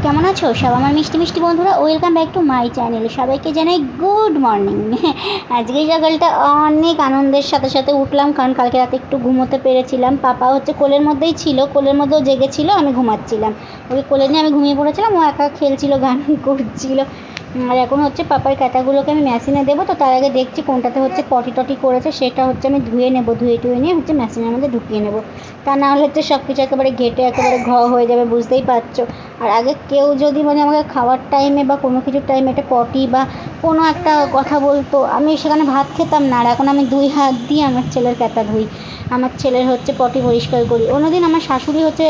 কেমন আছো সব আমার মিষ্টি মিষ্টি বন্ধুরা? Welcome back to my channel. সবাইকে জানাই গুড মর্নিং। আজকে সকালটা অনেক আনন্দের সাথে সাথে উঠলাম, কারণ কালকে রাতে একটু ঘুমোতে পেরেছিলাম। পাপা হচ্ছে কোলের মধ্যেই ছিল, কোলের মধ্যেও জেগেছিল, আমি ঘুমাচ্ছিলাম। ওই কোলে নিয়ে আমি ঘুমিয়ে পড়েছিলাম, ও একা খেলছিল, গান করছিল। আর এখন হচ্ছে পাপার কাঁটাগুলোকে আমি মেশিনে দেবো, তো তার আগে দেখছি কোনটাতে হচ্ছে পটি টটি করেছে, সেটা হচ্ছে আমি ধুয়ে নেবো, ধুয়ে টুয়ে নিয়ে হচ্ছে মেশিনের মধ্যে ঢুকিয়ে নেবো। তা না হলে হচ্ছে সব কিছু একেবারে ঘেটে একেবারে হয়ে যাবে, বুঝতেই পারছো। আর আগে কেউ যদি আমাকে খাওয়ার টাইমে বা কোনো কিছুর টাইমে একটা পটি বা কোনো একটা কথা বলতো, আমি সেখানে ভাত খেতাম না। আর এখন আমি 2 হাত দিয়ে আমার ছেলের কাঁটা ধুই, আমার ছেলের হচ্ছে পটি পরিষ্কার করি। অন্যদিন আমার শাশুড়ি হচ্ছে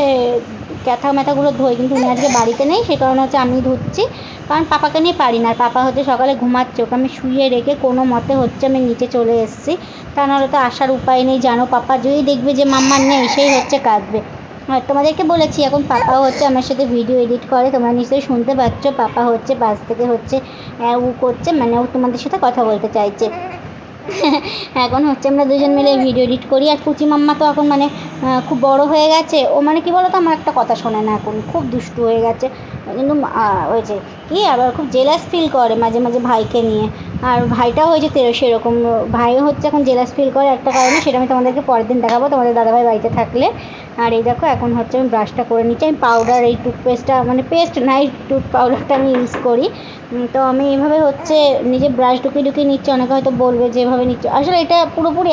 ক্যাথা ম্যাথাগুলো ধোয়, কিন্তু উনি আজকে বাড়িতে নেই, সে কারণে হচ্ছে আমি ধুচ্ছি, কারণ পাপাকে নিয়ে পারি না। আর পাপা হচ্ছে সকালে ঘুমাচ্ছে, ওকে আমি শুয়ে রেখে কোনো মতে হচ্ছে আমি নিচে চলে এসেছি। তা নাহলে তো আসার উপায় নেই, জানো। পাপা যদি দেখবে যে মাম্মা নেই, সেই হচ্ছে কাঁদবে। আর তোমাদেরকে বলেছি এখন পাপাও হচ্ছে আমার সাথে ভিডিও এডিট করে, তোমরা নিশ্চয়ই শুনতে পাচ্ছ। পাপা হচ্ছে পাশ থেকে হচ্ছে উ করছে, মানে ও তোমাদের সাথে কথা বলতে চাইছে। এখন হচ্ছে আমরা দুজন মিলে ভিডিও এডিট করি। আর কুচি মাম্মা তো এখন খুব বড় হয়ে গেছে। ও কি বলো তো, আমার একটা কথা শোনে না, এখন খুব দুষ্টু হয়ে গেছে। কিন্তু ওই যে কি, আবার খুব জেলাস ফিল করে মাঝে মাঝে ভাইকে নিয়ে। আর ভাইটাও হয়েছে সেরকম, ভাইও হচ্ছে এখন জেলাস ফিল করে একটা কারণে, সেটা আমি তোমাদেরকে পরের দিন দেখাবো, তোমাদের দাদাভাই বাড়িতে থাকলে। আর এই দেখো এখন হচ্ছে আমি ব্রাশটা করে নিচ্ছি। আমি পাউডার, এই টুথপেস্টটা পেস্ট নাই, টুথ পাউডারটা আমি ইউজ করি। তো আমি এভাবে হচ্ছে নিজে ব্রাশ ঢুকিয়ে নিচ্ছি। অনেকে হয়তো বলবে যে এভাবে নিচ্ছি, আসলে এটা পুরোপুরি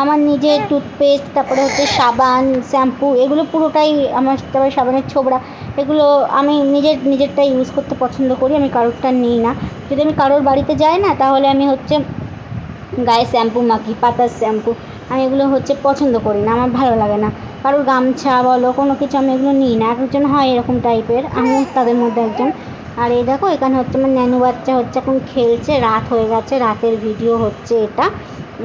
আমার নিজের টুথপেস্ট, তারপরে হচ্ছে সাবান, শ্যাম্পু, এগুলো পুরোটাই আমার। তারপরে সাবানের ছোবড়া, এগুলো আমি নিজেরটা ইউজ করতে পছন্দ করি, আমি কারোরটা নিই না। যদি আমি কারোর বাড়িতে যাই না, তাহলে আমি হচ্ছে গায়ে শ্যাম্পু মাখি, পাতার শ্যাম্পু। আমি এগুলো হচ্ছে পছন্দ করি না, আমার ভালো লাগে না। কারোর গামছা বলো কোনো কিছু আমি এগুলো নিই না। একজন হয় এরকম টাইপের, আমিও তাদের মধ্যে একজন। আর এই দেখো এখানে হচ্ছে আমার ন্যানু বাচ্চা হচ্ছে এখন খেলছে, রাত হয়ে গেছে, রাতের ভিডিও হচ্ছে এটা।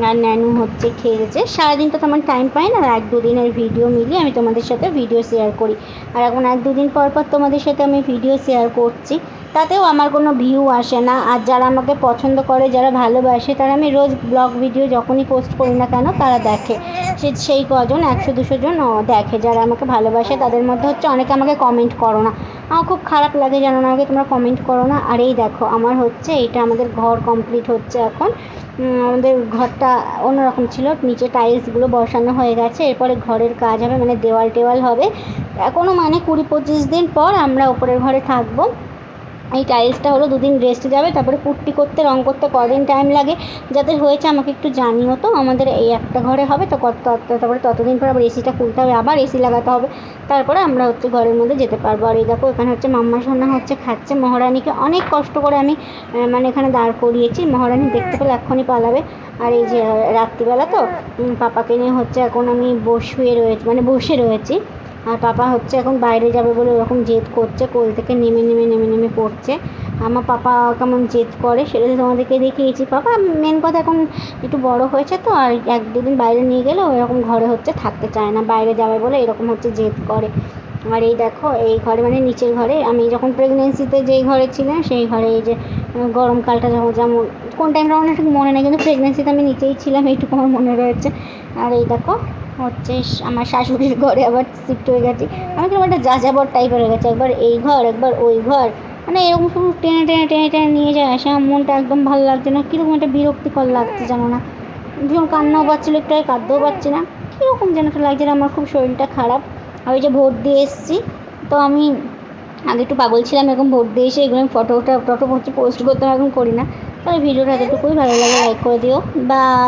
আর ন্যানু হচ্ছে খেলছে। সারাদিন তো তেমন টাইম পাই না, 1-2 দিনের ভিডিও মিলিয়ে আমি তোমাদের সাথে ভিডিও শেয়ার করি। আর এখন 1-2 দিন পর পর তোমাদের সাথে আমি ভিডিও শেয়ার করছি, তাতেও আমার কোনো ভিউ আসে না। আর যারা আমাকে পছন্দ করে, যারা ভালোবাসে, তারা আমি রোজ ব্লগ ভিডিও যখনই পোস্ট করি না কেন, তারা দেখে। সেই কজন 100-200 জন দেখে, যারা আমাকে ভালোবাসে। তাদের মধ্যে হচ্ছে অনেকে আমাকে কমেন্ট করো না, আমার খুব খারাপ লাগে, জানো না, আমাকে তোমরা কমেন্ট করো না। আর এই দেখো আমার হচ্ছে এইটা আমাদের ঘর কমপ্লিট হচ্ছে এখন। আমাদের ঘরটা অন্যরকম ছিল, নিচে টাইলসগুলো বসানো হয়ে গেছে, এরপরে ঘরের কাজ হবে, দেওয়াল টেওয়াল হবে। এখনও 20-25 দিন পর আমরা ওপরের ঘরে থাকবো। এই টাইলসটা হলো 2 দিন রেস্ট যাবে, তারপরে পুট্টি করতে, রং করতে কদিন টাইম লাগে, যাদের হয়েছে আমাকে একটু জানিও তো। আমাদের এই একটা ঘরে হবে তো, তারপরে ততদিন পর আবার এসিটা খুলতে হবে, আবার এসি লাগাতে হবে, তারপরে আমরা হচ্ছে ঘরের মধ্যে যেতে পারবো। আর এই দেখো এখানে হচ্ছে মাম্মা সোনা হচ্ছে খাচ্ছে, মহারানীকে অনেক কষ্ট করে আমি এখানে দাঁড় করিয়েছি। মহারানী দেখতে পেলে এক্ষুনি পালাবে। আর এই যে রাত্রিবেলা তো পাপাকে নিয়ে হচ্ছে এখন আমি বসে রয়েছি। আর পাপা হচ্ছে এখন বাইরে যাবে বলে ওরকম জেদ করছে, কোল থেকে নেমে পড়ছে। আমার পাপা কেমন জেদ করে সেটা তোমাদেরকে দেখিয়েছি। পাপা মেন কথা এখন একটু বড় হয়েছে তো, আর 1-2 দিন বাইরে নিয়ে গেলে ওইরকম ঘরে হচ্ছে থাকতে চায় না, বাইরে যাবে বলে এরকম হচ্ছে জেদ করে। আর এই দেখো এই ঘরে নিচের ঘরে আমি যখন প্রেগনেন্সিতে যেই ঘরে ছিলাম, সেই ঘরে এই যে গরমকালটা যেমন কোন টাইমটা আমার ঠিক মনে নেই, কিন্তু প্রেগনেন্সিতে আমি নিচেই ছিলাম, এইটুকু আমার মনে রয়েছে। আর এই দেখো হচ্ছে আমার শাশুড়ির ঘরে আবার শিফট হয়ে গেছি। আমি কিরকম একটা যাযাবর টাইপের হয়ে গেছে, একবার এই ঘর একবার ওই ঘর, এরকম শুধু টেনে নিয়ে যায় আসে। আমার মনটা একদম ভালো লাগছে না, কীরকম একটা বিরক্তিকর লাগছে, জানো না। ভীষণ কান্নাও পাচ্ছিলো, একটু কাঁদতেও পারছি না, কীরকম যেন একটা লাগছে, আমার খুব শরীরটা খারাপ। আর ওই যে ভোট দিয়ে এসেছি, তো আমি আগে একটু পাগল ছিলাম, এখন ভোট দিয়ে এসে এগুলো আমি ফটো হচ্ছে পোস্ট করতে, এখন করি না। তবে ভিডিওটা এতটুকুই, ভালো লাগে লাইক করে দিও। বাই।